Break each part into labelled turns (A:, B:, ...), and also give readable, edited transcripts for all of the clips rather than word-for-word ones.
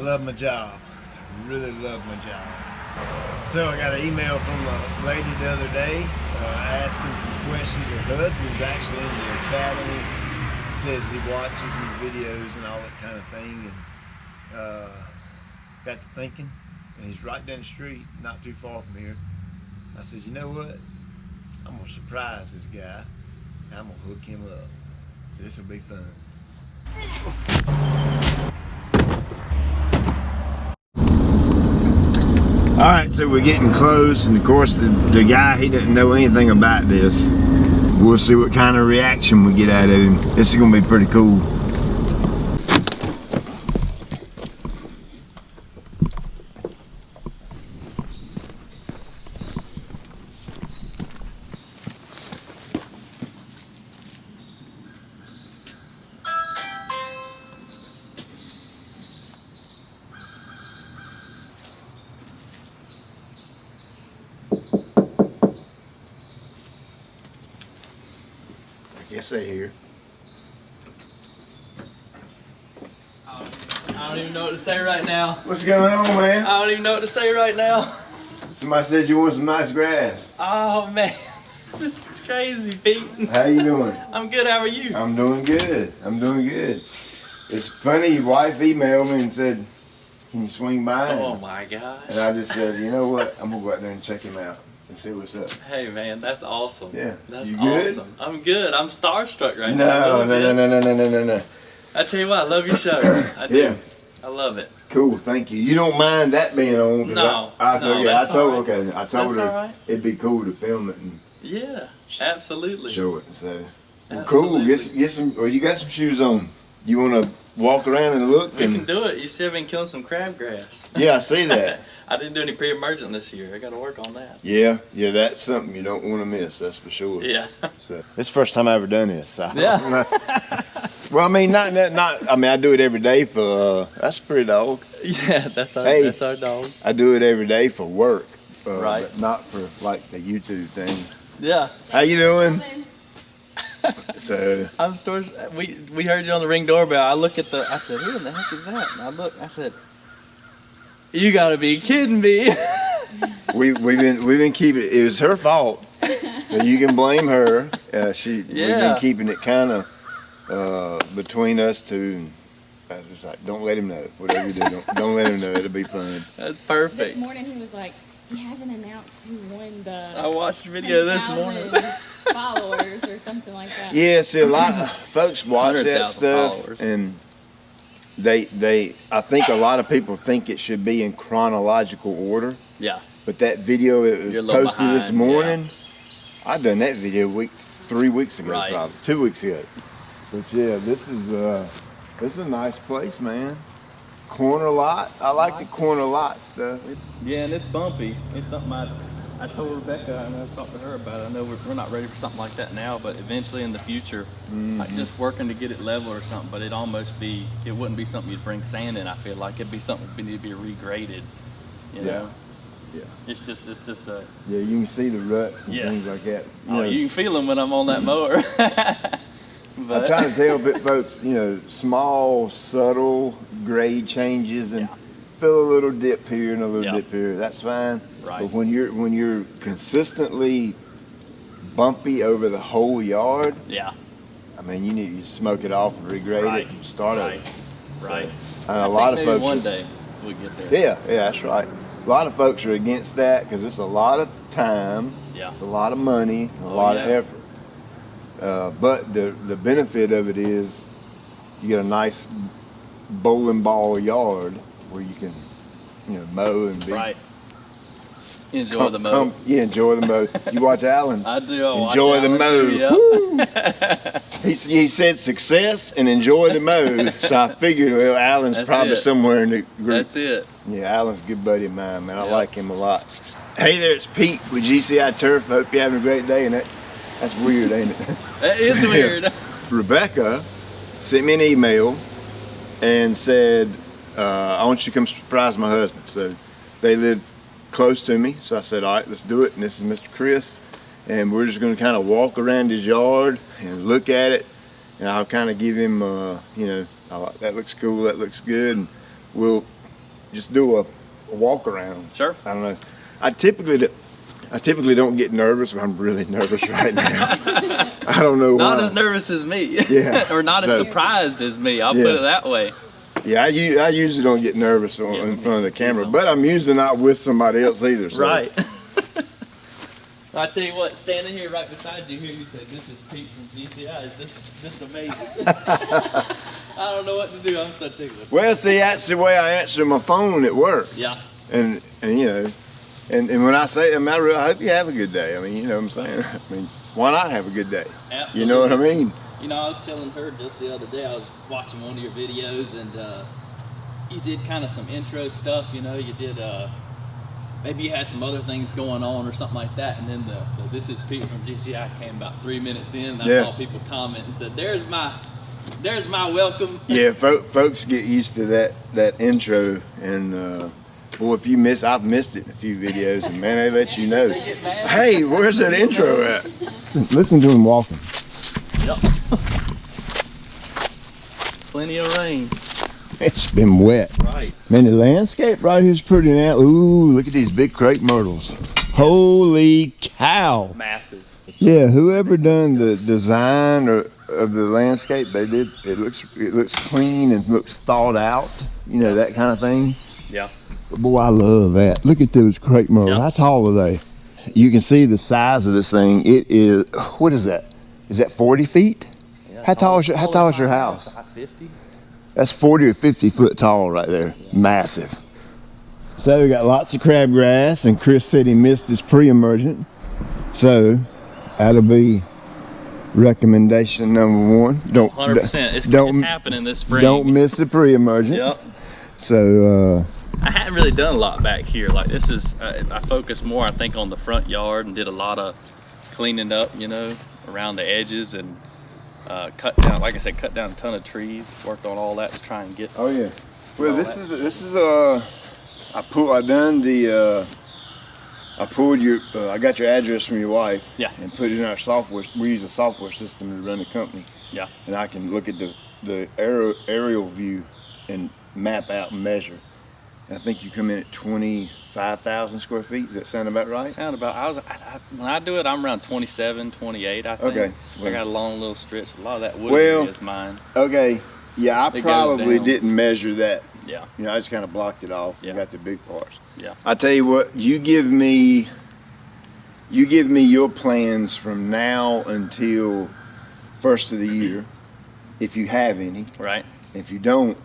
A: love my job. I really love my job. So I got an email from a lady the other day asking some questions. Her husband's actually in the academy. Says he watches my videos and all that kind of thing, and got to thinking, and he's right down the street, not too far from here. I said, you know what? I'm gonna surprise this guy. And I'm gonna hook him up. So this will be fun. All right, so we're getting close, and of course the guy, he doesn't know anything about this. We'll see what kind of reaction we get out of him. This is gonna be pretty cool. Yes, they here.
B: I don't even know what to say right now.
A: What's going on, man?
B: I don't even know what to say right now.
A: Somebody said you want some nice grass.
B: Oh man, this is crazy, Pete.
A: How you doing?
B: I'm good, how are you?
A: I'm doing good. I'm doing good. It's funny, your wife emailed me and said, can you swing by?
B: Oh my gosh.
A: And I just said, you know what? I'm gonna go out there and check him out and see what's up.
B: Hey man, that's awesome.
A: Yeah.
B: That's
A: you good?
B: Awesome. I'm good. I'm starstruck right now.
A: No.
B: I tell you what, I love your show. I do.
A: Yeah.
B: I love it.
A: Cool, thank you. You don't mind that being on?
B: No.
A: I told
B: right.
A: her
B: Right.
A: it'd be cool to film it and
B: yeah, absolutely.
A: show it. So well, cool. Get some. Well, you got some shoes on. You want to walk around and look?
B: We can do it. You still been killing some crabgrass.
A: Yeah, I see that.
B: I didn't do any pre-emergent this year. I got to work on that.
A: Yeah, that's something you don't want to miss. That's for sure.
B: Yeah.
A: So this is the first time I ever done this. So.
B: Yeah.
A: Well, I mean, not. I mean, I do it every day for. That's a pretty dog.
B: Yeah, that's our dog.
A: I do it every day for work.
B: Right.
A: But not for like the YouTube thing.
B: Yeah.
A: How you doing? So
B: I'm stores. We heard you on the Ring doorbell. I look at I said, who in the heck is that? And I look. I said, you gotta be kidding me.
A: we've been keeping. It was her fault, so you can blame her. We've been keeping it kind of between us two. I was just like, don't let him know. Whatever you do, don't let him know. It'll be fun.
B: That's perfect.
C: This morning he was like, he hasn't announced who won the.
B: I watched the video this morning.
C: Followers or something like that.
A: Yeah, see, a lot of folks watch that stuff,
B: followers.
A: And I think a lot of people think it should be in chronological order.
B: Yeah.
A: But that video it was posted this morning,
B: yeah.
A: I done that video 3 weeks ago,
B: right.
A: Probably 2 weeks ago. But yeah, this is a nice place, man. Corner lot. I like the corner lot stuff.
B: Yeah, and it's bumpy. It's something I told Rebecca, and I talked to her about it. I know we're not ready for something like that now, but eventually in the future, like just working to get it level or something. But it wouldn't be something you'd bring sand in. I feel like it'd be something that need to be regraded. You know?
A: Yeah.
B: It's just a.
A: Yeah, you can see the ruts and things like that.
B: You can feel them when I'm on that mower.
A: I'm trying to tell folks, small, subtle grade changes and feel a little dip here and a little dip here. That's fine.
B: Right.
A: But when you're consistently bumpy over the whole yard, I mean, you need to smoke it off and regrade it and start over.
B: Right.
A: A lot of folks.
B: One day we'll get there.
A: Yeah, that's right. A lot of folks are against that because it's a lot of time.
B: Yeah.
A: It's a lot of money, a lot of effort. But the benefit of it is you get a nice bowling ball yard where you can, mow and be.
B: Right. Enjoy the mow.
A: Enjoy the mow. You watch Alan?
B: I do.
A: Enjoy the mow.
B: Yep.
A: He said success and enjoy the mow. So I figured, well, Alan's probably somewhere in the group.
B: That's it.
A: Yeah, Alan's a good buddy of mine, man. I like him a lot. Hey there, it's Pete with GCI Turf. Hope you're having a great day. And that's weird, ain't it?
B: That is weird.
A: Rebecca sent me an email and said, I want you to come surprise my husband. So they live close to me. So I said, all right, let's do it. And this is Mr. Chris. And we're just going to kind of walk around his yard and look at it. And I'll kind of give him, that looks cool, that looks good. And we'll just do a walk around.
B: Sure.
A: I don't know. I typically don't get nervous, but I'm really nervous right now. I don't know why.
B: Not as nervous as me.
A: Yeah.
B: Or not as surprised as me. I'll put it that way.
A: Yeah, I usually don't get nervous in front of the camera, but I'm usually not with somebody else either. So.
B: Right. I tell you what, standing here right beside you here, you said, "This is Pete from GCI. This is amazing." I don't know what to do. I'm so tickled.
A: Well, see, that's the way I answer my phone at work.
B: Yeah.
A: And you know, and when I say, I hope you have a good day. I mean, you know what I'm saying? I mean, why not have a good day?
B: Absolutely.
A: You know what I mean?
B: You know, I was telling her just the other day, I was watching one of your videos, and you did kind of some intro stuff, you know, you did, maybe you had some other things going on or something like that, and then the "This is Pete from GCI" came about 3 minutes in, and I saw people comment and said, there's my welcome. Yeah,
A: folks get used to that intro, and boy, if you I've missed it in a few videos, and man, they let you know, hey, where's that intro at? Listen to him walking.
B: Yep. Plenty of rain.
A: It's been wet.
B: Right.
A: Man, the landscape right here is pretty now. Ooh, look at these big crepe myrtles. Holy cow.
B: Massive.
A: Yeah, whoever done the design of the landscape, they did. It looks clean and looks thought out. You know, that kind of thing.
B: Yeah.
A: But boy, I love that. Look at those crepe myrtles. How tall are they? You can see the size of this thing. It is, what is that? Is that 40 feet?
B: Yeah,
A: how tall is your house?
B: 50.
A: That's 40 or 50 foot tall right there. Yeah. Massive. So we got lots of crabgrass, and Chris said he missed his pre-emergent. So that'll be recommendation number 1.
B: 100%. It's happening this spring.
A: Don't miss the pre-emergent.
B: Yep.
A: So
B: I hadn't really done a lot back here. Like this is, I focused more, I think, on the front yard and did a lot of cleaning up, you know, around the edges, and cut down, like I said, cut down a ton of trees. Worked on all that to try and get.
A: Oh yeah. Well, this is I got your address from your wife.
B: Yeah.
A: And put it in our software. We use a software system to run the company.
B: Yeah.
A: And I can look at the aerial view and map out and measure. And I think you come in at 25,000 square feet. Does that sound about right?
B: Sound about. When I do it, I'm around 27, 28. I think.
A: Okay.
B: Well, I got a long little stretch. A lot of that wood is mine.
A: Okay. Yeah, I probably didn't measure that.
B: Yeah.
A: You know, I just kind of blocked it off.
B: Yeah.
A: Got the big parts.
B: Yeah.
A: I tell you what, you give me your plans from now until first of the year, if you have any.
B: Right.
A: If you don't,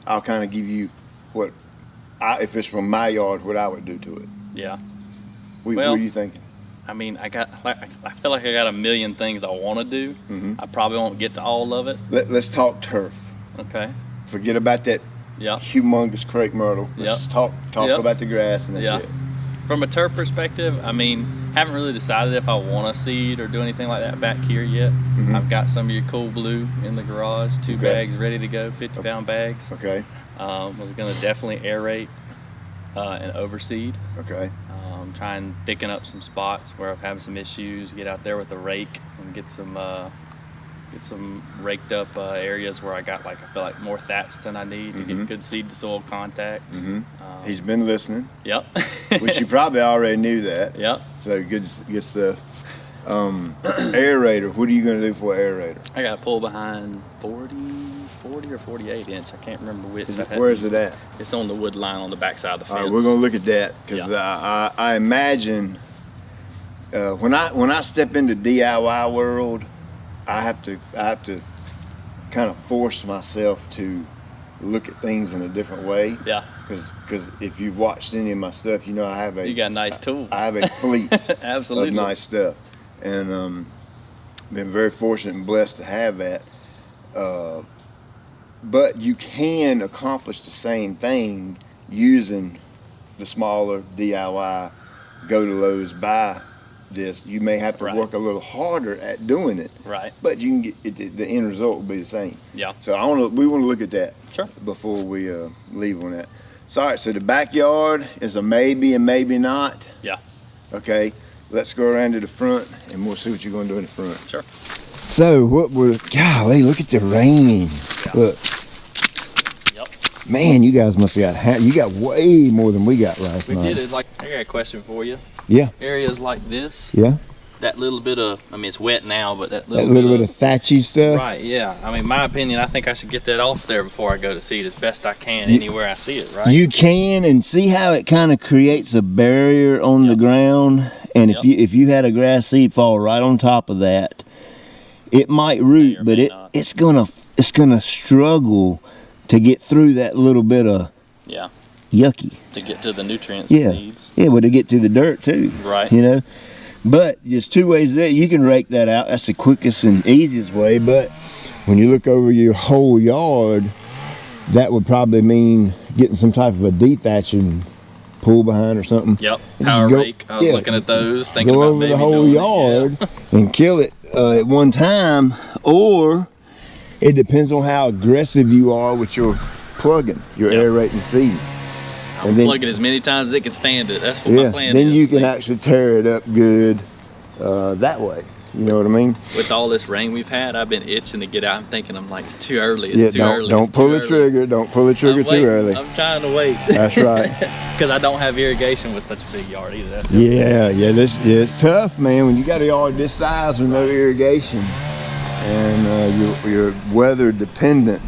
A: I'll kind of give you if it's from my yard, what I would do to it.
B: Yeah.
A: What are you thinking?
B: I mean, I feel like I got a million things I want to do.
A: Mm-hmm.
B: I probably won't get to all of it.
A: Let's talk turf.
B: Okay.
A: Forget about that humongous crepe myrtle. Let's talk about the grass, and that's it.
B: From a turf perspective, I mean, haven't really decided if I want to seed or do anything like that back here yet.
A: Mm-hmm.
B: I've got some of your cool blue in the garage, 2 bags ready to go, 50-pound bags.
A: Okay.
B: Was going to definitely aerate and overseed.
A: Okay.
B: Try and thicken up some spots where I'm having some issues. Get out there with a rake and get some raked up areas where I feel like more thatch than I need to get good seed to soil contact.
A: Mm-hmm. He's been listening.
B: Yep.
A: Which you probably already knew that.
B: Yep.
A: So good stuff. Aerator. What are you going to do for aerator?
B: I got to pull behind 40 or 48 inch. I can't remember which.
A: Where is it at?
B: It's on the wood line on the back side of the fence.
A: All right, we're going to look at that, because I imagine when I step into DIY world, I have to kind of force myself to look at things in a different way.
B: Yeah.
A: Because if you've watched any of my stuff, you know you
B: got nice tools.
A: I have a fleet
B: Absolutely.
A: of nice stuff, and been very fortunate and blessed to have that. But you can accomplish the same thing using the smaller DIY, go to Lowe's, buy this. You may have to work a little harder at doing it.
B: Right. But
A: you can get the end result will be the same.
B: Yeah.
A: So we want to look at that.
B: Sure.
A: Before we leave on that. So, all right, so the backyard is a maybe and maybe not.
B: Yeah.
A: Okay. Let's go around to the front and we'll see what you're going to do in the front.
B: Sure.
A: So golly, look at the rain.
B: Yeah.
A: Look.
B: Yep.
A: Man, you guys must have got, you got way more than we got last night.
B: We did it. Like, I got a question for you.
A: Yeah.
B: Areas like this.
A: Yeah.
B: That little bit of, I mean, it's wet now, but that
A: little bit of thatchy stuff.
B: Right, yeah. I mean, my opinion, I think I should get that off there before I go to seed as best I can anywhere I see it, right?
A: You can, and see how it kind of creates a barrier on the ground. And if you had a grass seed fall right on top of that, it might root, but it's gonna struggle to get through that little bit of yucky.
B: To get to the nutrients it needs.
A: Yeah, but to get to the dirt too.
B: Right.
A: You know. But there's two ways that you can rake that out. That's the quickest and easiest way. But when you look over your whole yard, that would probably mean getting some type of a dethatching pull behind or something.
B: Yep. Power rake. I was looking at those, thinking
A: go
B: about
A: over
B: maybe
A: the whole yard and kill it at one time, or it depends on how aggressive you are with your plugging, your aerating seed.
B: I'm plugging as many times as it can stand it. That's what my plan is.
A: Then you can actually tear it up good that way. You know what I mean?
B: With all this rain we've had, I've been itching to get out. I'm thinking, I'm like, it's too early. It's too early.
A: Don't pull the trigger. Don't pull the trigger too early.
B: I'm trying to wait.
A: That's right.
B: Because I don't have irrigation with such a big yard either.
A: It's tough, man. When you got a yard this size with no irrigation and you're weather dependent,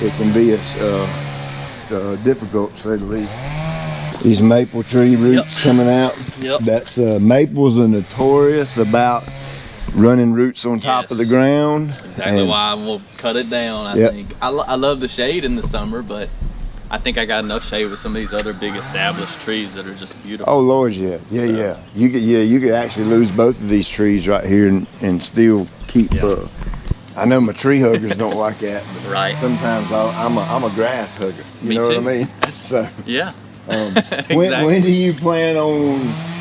A: it can be difficult, to say the least. These maple tree roots coming out. That's maples are notorious about running roots on top of the ground.
B: Exactly why I'm gonna cut it down. I think I love the shade in the summer, but I think I got enough shade with some of these other big established trees that are just beautiful.
A: Oh Lord, yeah. You could actually lose both of these trees right here and still keep. I know my tree huggers don't like that, but sometimes I'm a grass hugger. You know what I mean? So when do you plan on?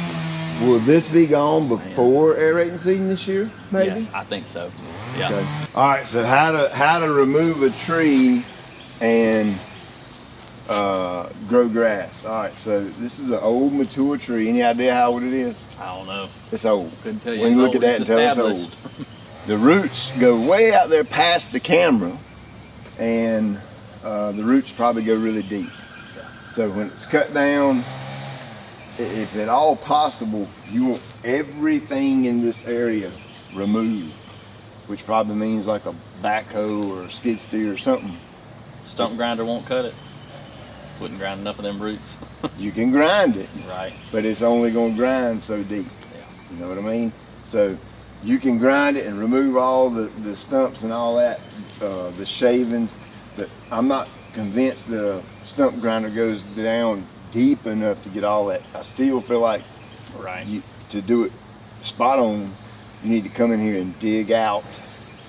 A: Will this be gone before aerating season this year? Maybe.
B: Yeah, I think so. Yeah.
A: Okay. All right. So how to remove a tree and grow grass? All right. So this is an old mature tree. Any idea how old it is?
B: I don't know.
A: It's old.
B: Couldn't tell you.
A: When you look at that and tell it's old. The roots go way out there past the camera, and the roots probably go really deep. So when it's cut down, if at all possible, you want everything in this area removed, which probably means like a backhoe or a skid steer or something.
B: Stump grinder won't cut it. Wouldn't grind enough of them roots.
A: You can grind it,
B: right?
A: But it's only going to grind so deep. You know what I mean? So you can grind it and remove all the stumps and all that, the shavings, but I'm not convinced the stump grinder goes down deep enough to get all that. I still feel like to do it spot on, you need to come in here and dig out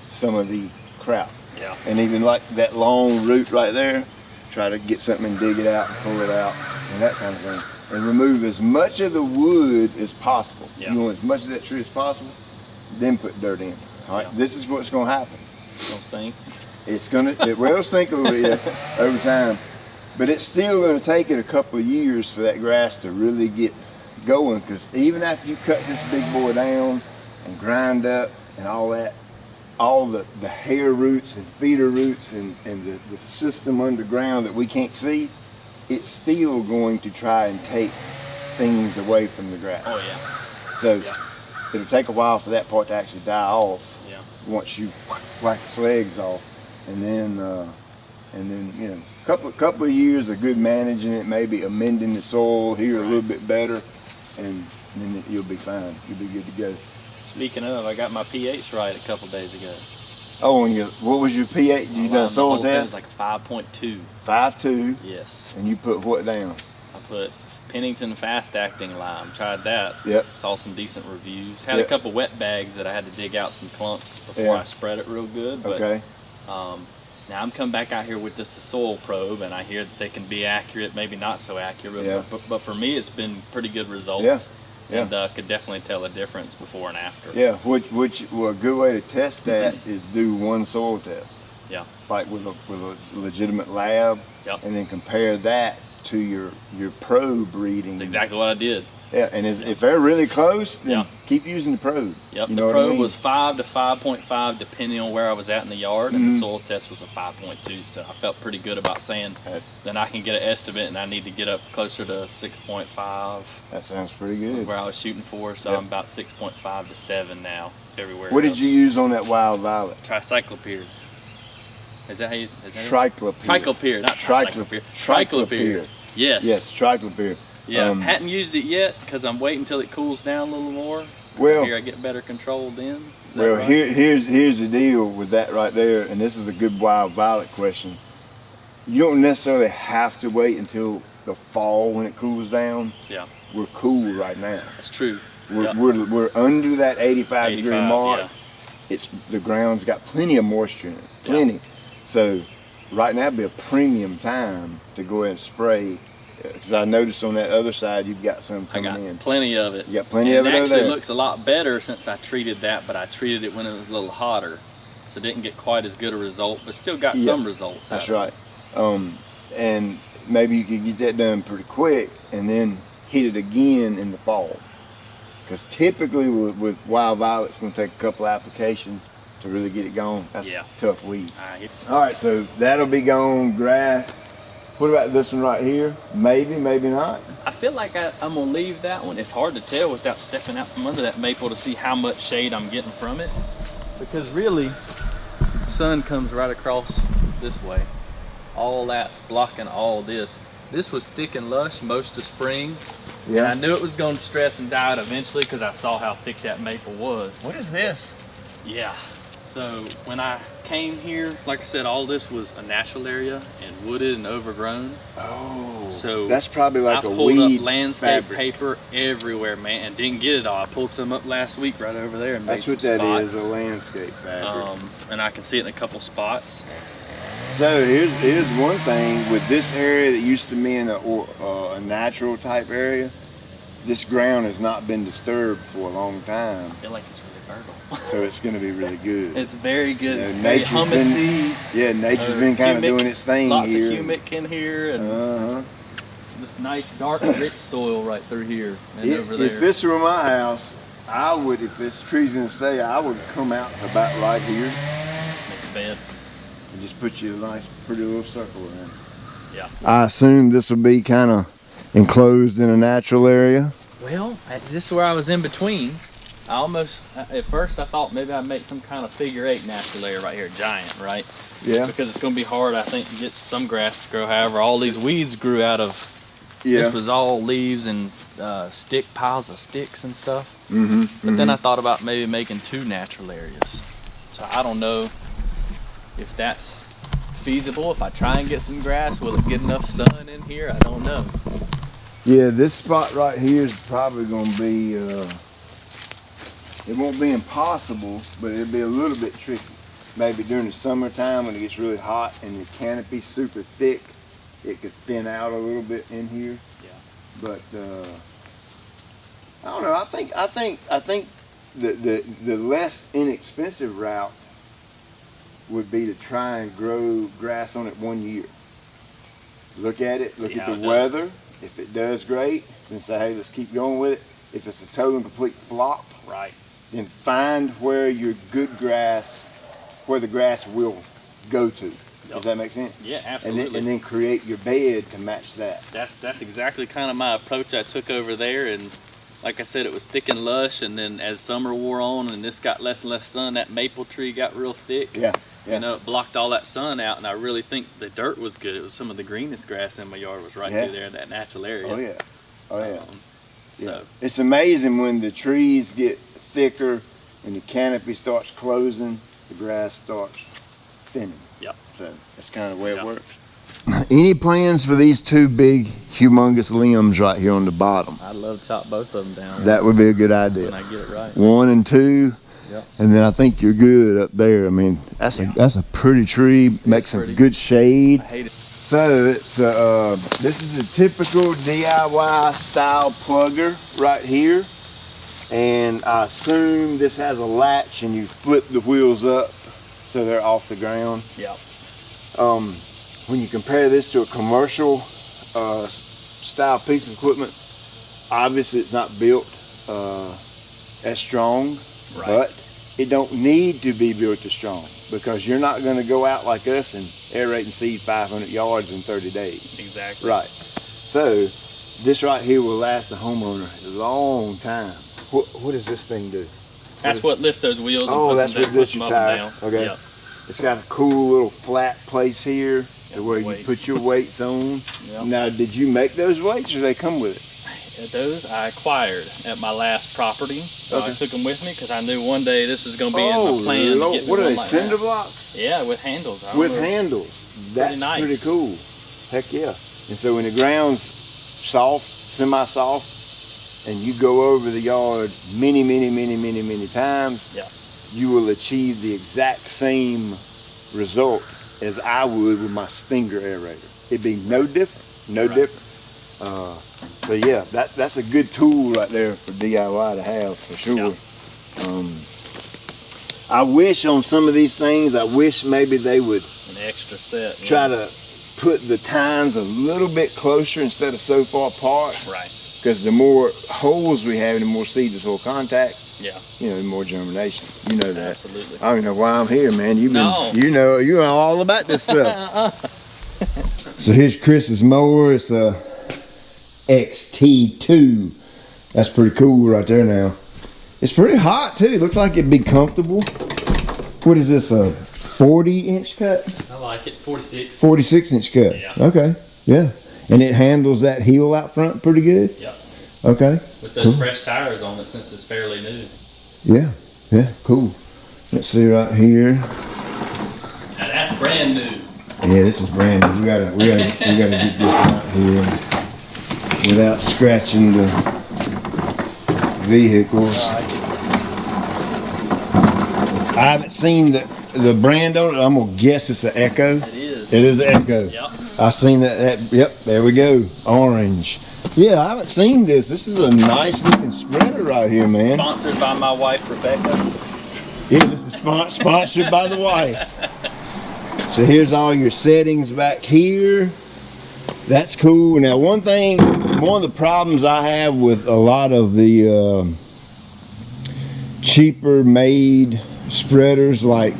A: some of the crap.
B: Yeah. And
A: even like that long root right there, try to get something and dig it out and pull it out and that kind of thing. And remove as much of the wood as possible.
B: Yeah.
A: You want as much of that tree as possible, then put dirt in. All right, this is what's going to happen.
B: It's going to sink.
A: It will sink a little bit over time, but it's still going to take it a couple of years for that grass to really get going, because even after you cut this big boy down and grind up and all that, all the hair roots and feeder roots and the system underground that we can't see, it's still going to try and take things away from the grass.
B: Oh yeah.
A: So it'll take a while for that part to actually die off.
B: Yeah.
A: Once you whack its legs off, and then you know, couple of years of good managing it, maybe amending the soil here a little bit better, and then you'll be fine. You'll be good to go.
B: Speaking of, I got my pH right a couple days ago.
A: Oh, and what was your pH? You done a soil test?
B: It was like 5.2.
A: 5.2.
B: Yes.
A: And you put what down?
B: I put Pennington fast acting lime. Tried that.
A: Yep.
B: Saw some decent reviews. Had a couple wet bags that I had to dig out some clumps before I spread it real good. But, now I'm coming back out here with just a soil probe, and I hear that they can be accurate, maybe not so accurate. But for me, it's been pretty good results.
A: Yeah.
B: And could definitely tell a difference before and after.
A: Yeah, well, a good way to test that is do one soil test.
B: Yeah.
A: Like with a legitimate lab.
B: Yep.
A: And then compare that to your probe reading.
B: That's exactly what I did.
A: Yeah, and if they're really close, then
B: Yeah.
A: keep using the probe.
B: Yep,
A: You
B: the
A: know what
B: probe
A: I mean?
B: was 5 to 5.5 depending on where I was at in the yard, and the soil test was a 5.2. So I felt pretty good about saying then I can get an estimate, and I need to get up closer to 6.5.
A: That sounds pretty good.
B: Where I was shooting for, so I'm about 6.5 to 7 now. Everywhere.
A: What
B: else.
A: did you use on that wild violet?
B: Tricyclopyr. Is that how you? Is that
A: Triclopyr.
B: Triclopyr, not tricyclopyr. Triclopyr. Yes.
A: Yes, triclopyr.
B: Yeah, hadn't used it yet because I'm waiting until it cools down a little more.
A: Well,
B: here I get better control then.
A: Well,
B: right?
A: here's the deal with that right there, and this is a good wild violet question. You don't necessarily have to wait until the fall when it cools down.
B: Yeah.
A: We're cool right now.
B: That's true.
A: We're under that 85 degree mark.
B: Yeah.
A: It's the ground's got plenty of moisture in it, plenty.
B: Yeah.
A: So right now would be a premium time to go ahead and spray. Because I noticed on that other side you've got some coming in.
B: I got plenty of it.
A: You got plenty of it over there.
B: It actually looks a lot better since I treated that, but I treated it when it was a little hotter, so didn't get quite as good a result, but still got some results.
A: That's right. And maybe you could get that done pretty quick and then hit it again in the fall. Because typically with wild violet, it's going to take a couple applications to really get it going. That's a tough weed. All right, so that'll be gone. Grass. What about this one right here? Maybe, maybe not.
B: I feel like I'm gonna leave that one. It's hard to tell without stepping out from under that maple to see how much shade I'm getting from it. Because really, sun comes right across this way. All that's blocking all this. This was thick and lush most of spring. Yeah. And I knew it was going to stress and die out eventually because I saw how thick that maple was.
A: What is this?
B: Yeah. So when I came here, like I said, all this was a natural area and wooded and overgrown.
A: Oh.
B: So
A: that's probably like a weed
B: I pulled up landscape
A: fabric.
B: paper everywhere, man, and didn't get it all. I pulled some up last week right over there and
A: that's
B: made some
A: what that
B: spots.
A: is, a landscape fabric.
B: And I can see it in a couple spots.
A: So here's one thing with this area that used to be in a natural type area. This ground has not been disturbed for a long time.
B: I feel like it's really fertile.
A: So it's going to be really good.
B: It's very good. It's very
A: nature's
B: humusy.
A: Nature's been kind of doing its thing
B: lots
A: here.
B: Lots of humic in here, and this nice dark rich soil right through here and over there.
A: If this were my house, I would, if this tree's going to stay, I would come out to about right here.
B: Make a bed.
A: And just put you a nice, pretty little circle around.
B: Yeah.
A: I assume this will be kind of enclosed in a natural area.
B: Well, this is where I was in between. I almost, at first I thought maybe I'd make some kind of figure 8 natural area right here, giant, right?
A: Yeah.
B: Because it's going to be hard, I think, to get some grass to grow. However, all these weeds grew out of, this was all leaves and piles of sticks and stuff. But then I thought about maybe making 2 natural areas. So I don't know if that's feasible. If I try and get some grass, will it get enough sun in here? I don't know.
A: Yeah, this spot right here is probably going to be, it won't be impossible, but it'll be a little bit tricky. Maybe during the summertime when it gets really hot and the canopy's super thick, it could thin out a little bit in here.
B: Yeah.
A: But I don't know. I think the less inexpensive route would be to try and grow grass on it 1 year. Look at it, look at the weather. If it does great, then say, hey, let's keep going with it. If it's a total and complete flop,
B: right,
A: then find where your good grass, where the grass will go to. Does that make sense?
B: Yeah, absolutely.
A: And then create your bed to match that.
B: That's exactly kind of my approach I took over there. And like I said, it was thick and lush, and then as summer wore on and this got less and less sun, that maple tree got real thick.
A: Yeah.
B: You know, it blocked all that sun out, and I really think the dirt was good. It was some of the greenest grass in my yard was right through there in that natural area.
A: Oh yeah, oh yeah.
B: So.
A: It's amazing when the trees get thicker and the canopy starts closing, the grass starts thinning.
B: Yep.
A: So that's kind of the way it works. Any plans for these 2 big, humongous limbs right here on the bottom?
B: I'd love to chop both of them down.
A: That would be a good idea.
B: When I get it right.
A: 1 and 2. Yep. And then I think you're good up there. I mean, that's a pretty tree. Makes some good shade.
B: I hate it.
A: So it's this is a typical DIY style plugger right here, and I assume this has a latch and you flip the wheels up so they're off the ground.
B: Yep.
A: When you compare this to a commercial style piece of equipment, obviously it's not built as strong,
B: Right.
A: but it don't need to be built as strong, because you're not going to go out like us and aerate and seed 500 yards in 30 days.
B: Exactly.
A: Right. So this right here will last the homeowner a long time. What does this thing do?
B: That's what lifts those wheels and
A: Oh,
B: puts
A: that's
B: them
A: what
B: down,
A: lifts
B: puts them
A: your
B: up and
A: tires.
B: down.
A: Okay.
B: Yep.
A: It's got a cool little flat place here where you
B: weights.
A: put your weights on.
B: Yep.
A: Now, did you make those weights, or they come with it?
B: Those I acquired at my last property, so
A: Okay.
B: I took them with me because I knew one day this was going to be in
A: Oh,
B: my plan.
A: Lord.
B: To get me
A: What are
B: one
A: they,
B: like
A: cinder
B: that.
A: blocks?
B: Yeah, with handles. I don't
A: With
B: know.
A: handles. That's
B: nice.
A: pretty cool. Heck yeah. And so when the ground's soft, semi-soft, and you go over the yard many times,
B: Yeah.
A: you will achieve the exact same result as I would with my Stinger aerator. It'd be no different, no
B: Right.
A: different. So yeah, that's a good tool right there for DIY to have, for sure.
B: Yeah.
A: I wish on some of these things, I wish maybe they would
B: An extra set. yeah.
A: try to put the tines a little bit closer instead of so far apart.
B: Right.
A: Because the more holes we have, the more seed to soil contact,
B: Yeah.
A: you know, the more germination. You know that.
B: Absolutely.
A: I don't even know why I'm here, man. You've been,
B: No.
A: you know all about this stuff. So here's Chris's mower. It's a XT2. That's pretty cool right there now. It's pretty hot too. It looks like it'd be comfortable. What is this, a 40-inch cut?
B: I like it. 46.
A: 46-inch cut.
B: Yeah.
A: Okay. Yeah. And it handles that heel out front pretty good?
B: Yep.
A: Okay.
B: With those
A: Cool.
B: fresh tires on it since it's fairly new.
A: Yeah. Yeah. Cool. Let's see right here.
B: Now that's brand new.
A: Yeah, this is brand new. We gotta get this out here without scratching the vehicles. I haven't seen the brand on it. I'm gonna guess it's an Echo.
B: It is.
A: It is an Echo.
B: Yep.
A: I seen that. Yep. There we go. Orange. Yeah, I haven't seen this. This is a nice looking spreader right here, man.
B: Sponsored by my wife, Rebecca.
A: Yeah, this is sponsored by the wife. So here's all your settings back here. That's cool. Now one of the problems I have with a lot of the cheaper made spreaders, like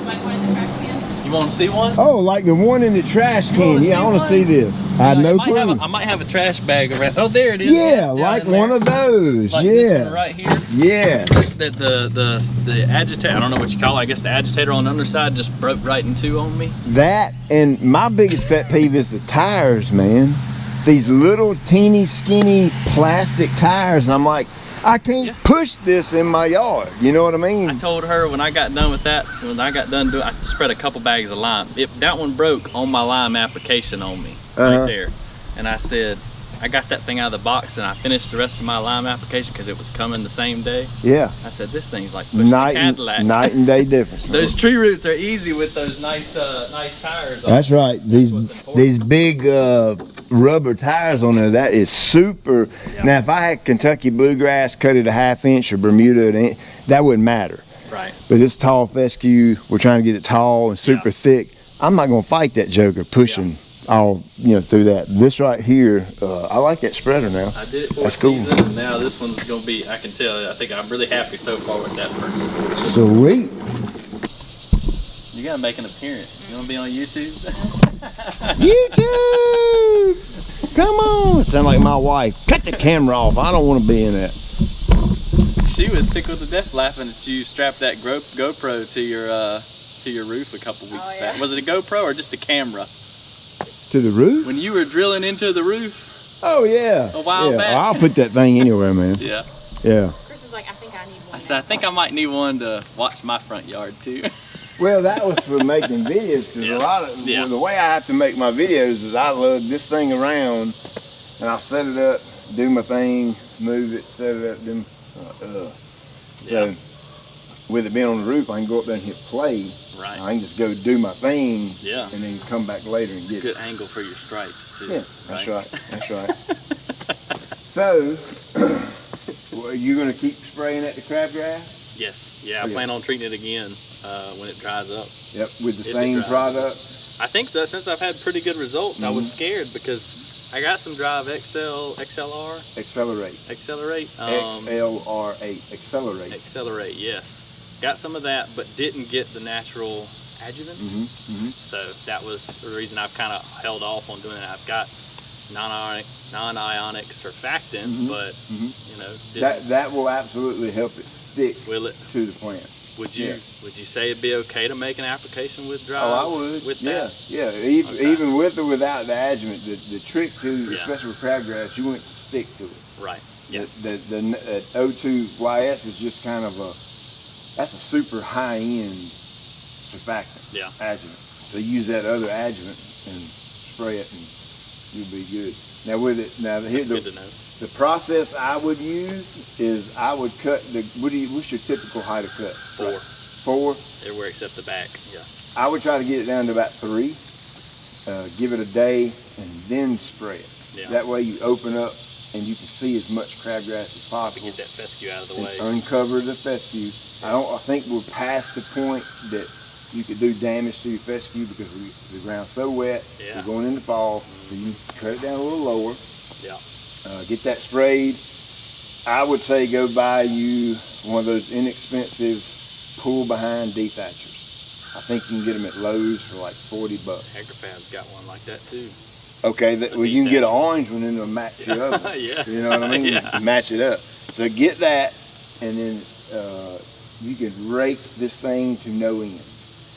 C: Like one in the trash can?
B: You want to see one?
A: like the one in the trash can.
B: wanna
A: Yeah, I
B: see
A: want to
B: one?
A: see this. I had no clue.
B: I might have a trash bag around. Oh, there it is.
A: Yeah,
B: Yes, down
A: like
B: in there.
A: one of those.
B: Like
A: yeah.
B: this one right here.
A: Yeah.
B: The agitator, I don't know what you call it. I guess the agitator on the underside just broke right in two on me.
A: That, and my biggest pet peeve is the tires, man. These little teeny skinny plastic tires. I'm like, I can't
B: Yeah.
A: push this in my yard. You know what I mean?
B: I told her when I got done with that, when I got done doing, I spread a couple bags of lime. That one broke on my lime application on me, right there. And I said, I got that thing out of the box and I finished the rest of my lime application because it was coming the same day.
A: Yeah.
B: I said, this thing's like pushing a Cadillac.
A: Night and day difference.
B: Those tree roots are easy with those nice tires on.
A: That's right.
B: what's important.
A: These big rubber tires on there, that is super.
B: Yeah.
A: Now, if I had Kentucky bluegrass, cut it a 1/2 inch, or Bermuda, an inch, that wouldn't matter.
B: Right.
A: But this tall fescue, we're trying to get it tall and super
B: Yeah.
A: thick. I'm not gonna fight that joker pushing all through that. This right here, I like that spreader now.
B: I did it for
A: That's
B: a
A: cool.
B: season, and now this one's gonna be, I can tell, I think I'm really happy so far with that purchase.
A: Sweet.
B: You gotta make an appearance. You wanna be on YouTube?
A: YouTube! Come on! Sound like my wife. Cut the camera off. I don't want to be in that.
B: She was tickled to death laughing that you strapped that GoPro to your roof a couple weeks back. Was it a GoPro or just a camera?
A: To the roof?
B: When you were drilling into the roof?
A: Oh yeah.
B: A while back.
A: I'll put that thing anywhere, man.
B: Yeah.
A: Yeah.
C: Chris is like, I think I need one.
B: I said, I think I might need one to watch my front yard too.
A: Well, that was for making videos, because
B: Yeah.
A: a lot of the way I have to make my videos is I lug this thing around and I'll set it up, do my thing, move it, set it up, do So with it being on the roof, I can go up there and hit play.
B: Right.
A: I can just go do my thing,
B: Yeah.
A: and then come back later and
B: It's a
A: get
B: good
A: it.
B: angle for your stripes too.
A: Yeah, that's right. That's right. So, well, you gonna keep spraying at the crabgrass?
B: Yes. Yeah, I
A: Okay.
B: plan on treating it again when it dries up.
A: Yep, with the
B: If it
A: same
B: dries.
A: product.
B: I think so. Since I've had pretty good results, I was scared because I got some Drive XLR.
A: Accelerate.
B: Accelerate.
A: XLR8. Accelerate.
B: Accelerate, yes. Got some of that, but didn't get the natural adjuvant. So that was the reason I've kind of held off on doing it. I've got non-ionic surfactant, but you know,
A: that will absolutely help it stick to the plant.
B: Would you say it'd be okay to make an application with Drive?
A: Oh, I would.
B: With that?
A: Yeah. Even with or without the adjuvant, the trick to, especially with crabgrass, you want it to stick to it.
B: Right. Yeah.
A: The O2YS is just kind of that's a super high-end surfactant.
B: Yeah.
A: Adjuvant. So use that other adjuvant and spray it, and you'll be good. Now with it, here's
B: good to know.
A: The process I would use is I would cut what's your typical height of cut?
B: 4.
A: 4?
B: Everywhere except the back, yeah.
A: I would try to get it down to about 3. Give it a day and then spray it.
B: Yeah.
A: That way you open up and you can see as much crabgrass as possible.
B: To get that fescue out of the way.
A: Uncover the fescue. I think we're past the point that you could do damage to your fescue because the ground's so wet.
B: Yeah.
A: We're going into fall, so you cut it down a little lower.
B: Yeah.
A: Get that sprayed. I would say go buy you one of those inexpensive pull behind dethatchers. I think you can get them at Lowe's for like $40.
B: Agrifab's got one like that too.
A: Okay, well you can get an orange one and it'll match your other one.
B: Yeah.
A: You know what I mean?
B: Yeah.
A: Match it up. So get that, and then you can rake this thing to no end.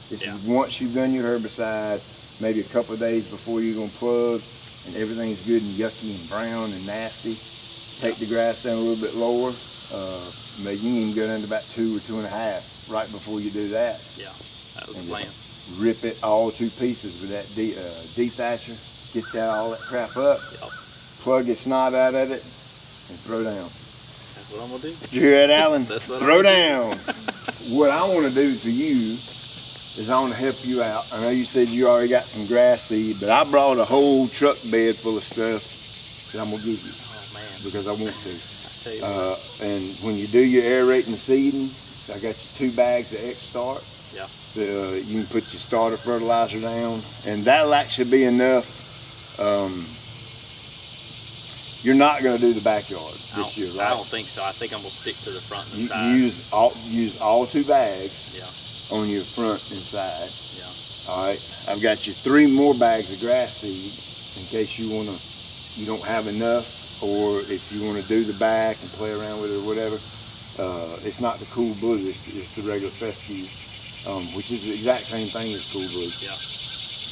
A: This is once you've done your herbicide, maybe a couple of days before you're gonna plug, and everything's good and yucky and brown and nasty. Take the grass down a little bit lower. Maybe you can even go down to about 2 or 2.5 right before you do that.
B: Yeah, that was the plan.
A: Rip it all to pieces with that dethatcher. Get all that crap up.
B: Yep.
A: Plug your snot out of it and throw down.
B: That's what I'm gonna do.
A: You hear that, Alan?
B: That's what
A: throw down. What I want to do for you is I want to help you out. I know you said you already got some grass seed, but I brought a whole truck bed full of stuff that I'm gonna give you.
B: Oh man.
A: Because I want to.
B: I tell you what.
A: And when you do your aerating and seeding, I got you 2 bags of X-Start.
B: Yeah.
A: So you can put your starter fertilizer down, and that'll actually be enough. You're not going to do the backyard this year, right?
B: I don't think so. I think I'm going to stick to the front and the side.
A: Use all 2 bags on your front and side.
B: Yeah.
A: All right. I've got you 3 more bags of grass seed in case you don't have enough, or if you want to do the back and play around with it or whatever. It's not the cool blue. It's the regular fescue, which is the exact same thing as cool blue.
B: Yeah.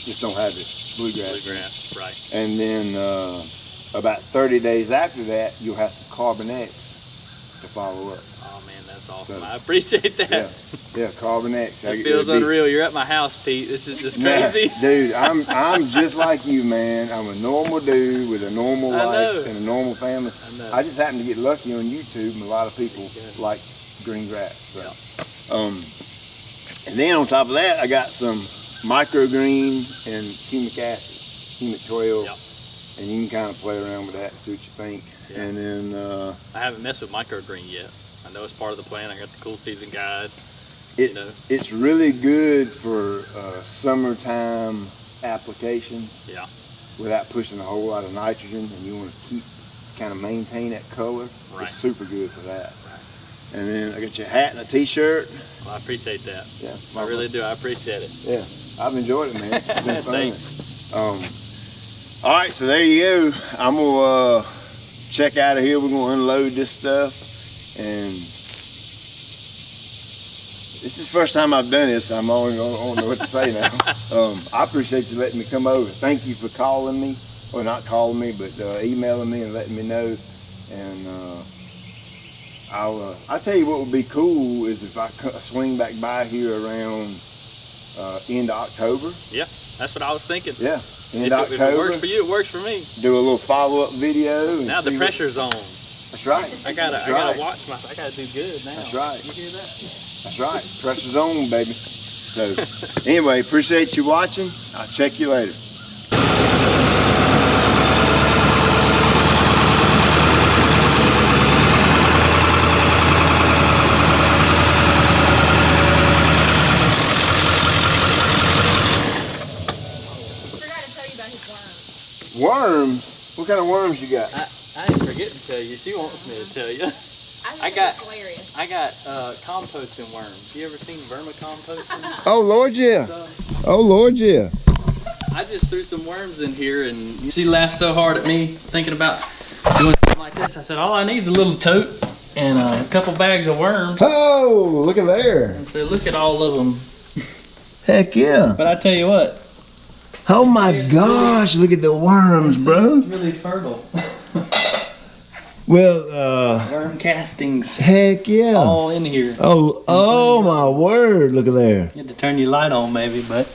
A: Just don't have it. Bluegrass.
B: Bluegrass, right.
A: And then about 30 days after that, you'll have some Carbon X to follow up.
B: Oh man, that's awesome. So, I appreciate that.
A: Yeah, Carbon X.
B: It feels unreal. You're at my house, Pete. This is just crazy.
A: Nah, dude, I'm just like you, man. I'm a normal dude with a normal life and a normal family.
B: I know.
A: I just happen to get lucky on YouTube, and a lot of people like green grass. So.
B: Yeah.
A: And then on top of that, I got some microgreen and humic acid, humic 12, and you can kind of play around with that and see what you think. Yeah. And then
B: I haven't messed with microgreen yet. I know it's part of the plan. I got the cool season guide.
A: It's really good for summertime applications.
B: Yeah.
A: Without pushing a whole lot of nitrogen, and you want to kind of maintain that color.
B: Right.
A: It's super good for that. Right. And then I got your hat and a t-shirt.
B: Well, I appreciate that.
A: Yeah.
B: I really do. I appreciate it.
A: Yeah. I've enjoyed it, man. It's been fun.
B: Thanks.
A: All right, so there you go. I'm gonna check out of here. We're gonna unload this stuff, and this is the first time I've done this. I don't know what to say now. I appreciate you letting me come over. Thank you for calling me, or not calling me, but emailing me and letting me know. And I'll tell you what would be cool is if I swing back by here around end of October.
B: Yeah, that's what I was thinking.
A: Yeah,
B: end of October. If it works for you, it works for me.
A: Do a little follow-up video.
B: Now the pressure's on.
A: That's right.
B: I gotta watch I gotta do good now.
A: That's right.
B: You hear that?
A: That's right. Pressure's on, baby. So anyway, appreciate you watching. I'll check you later. Worms? What kind of worms you got?
B: I didn't forget to tell you. She wants me to tell you. I got composting worms. You ever seen vermicomposting?
A: Oh Lord, yeah.
B: Stuff?
A: Oh Lord, yeah.
B: I just threw some worms in here, and she laughed so hard at me thinking about doing something like this. I said, all I need is a little tote and a couple bags of worms.
A: Oh, look at there.
B: And so look at all of them.
A: Heck yeah.
B: But I tell you what.
A: Oh my gosh, look at the worms, bro.
B: It's really fertile.
A: Well,
B: Worm castings.
A: heck yeah.
B: All in here.
A: Oh my word, look at there.
B: You had to turn your light on maybe, but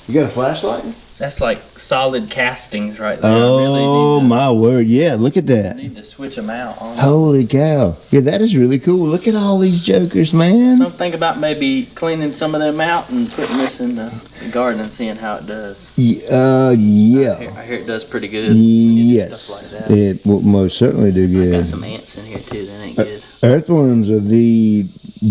A: You got a flashlight?
B: that's like solid castings right there.
A: Oh my word, yeah, look at
B: I
A: that.
B: need to switch them out.
A: Holy cow. Yeah, that is really cool. Look at all these jokers, man.
B: So I'm thinking about maybe cleaning some of them out and putting this in the garden and seeing how it does.
A: Yeah.
B: I hear it does pretty good. when you do
A: Yes.
B: Stuff like that.
A: It will most certainly do
B: I
A: good.
B: got some ants in here too. That ain't good.
A: Earthworms are the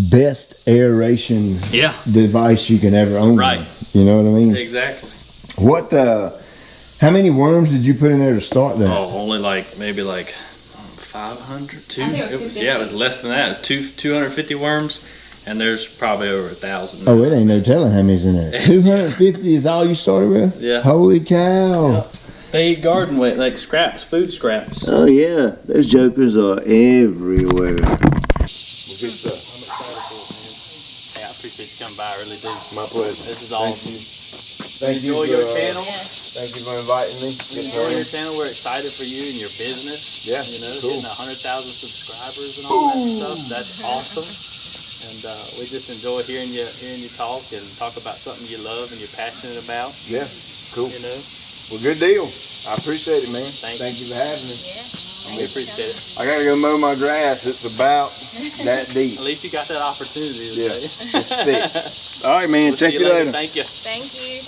A: best aeration
B: Yeah.
A: device you can ever own.
B: Right.
A: You know what I mean?
B: Exactly.
A: What, how many worms did you put in there to start that?
B: Oh, only maybe 500. Two.
C: I think it was 250.
B: It was less than that. It was 250 worms, and there's probably over 1,000.
A: Oh, it ain't no telling how many's in there. 250 is all you started with?
B: Yeah.
A: Holy cow.
B: Yep. They eat garden waste, like scraps, food scraps.
A: Oh yeah, those jokers are everywhere. Well, good stuff.
B: Hey, I appreciate you coming by. I really do.
A: My pleasure.
B: This is awesome.
A: Thank you
B: Enjoy
A: for,
B: your channel.
A: Thank you for inviting me.
B: Enjoy your channel. We're excited for you and your business.
A: Yeah,
B: You know,
A: cool.
B: getting 100,000 subscribers and all that stuff. That's awesome. And we just enjoy hearing you talk and talk about something you love and you're passionate about.
A: Yeah, cool.
B: You know,
A: Well, good deal. I appreciate it, man.
B: Thank
A: you for having me.
B: we appreciate it.
A: I gotta go mow my grass. It's about that deep.
B: At least you got that opportunity
A: Yeah,
B: today.
A: it's thick. All right, man.
B: We'll
A: Check
B: see
A: you later.
B: Thank you.
C: Thank you.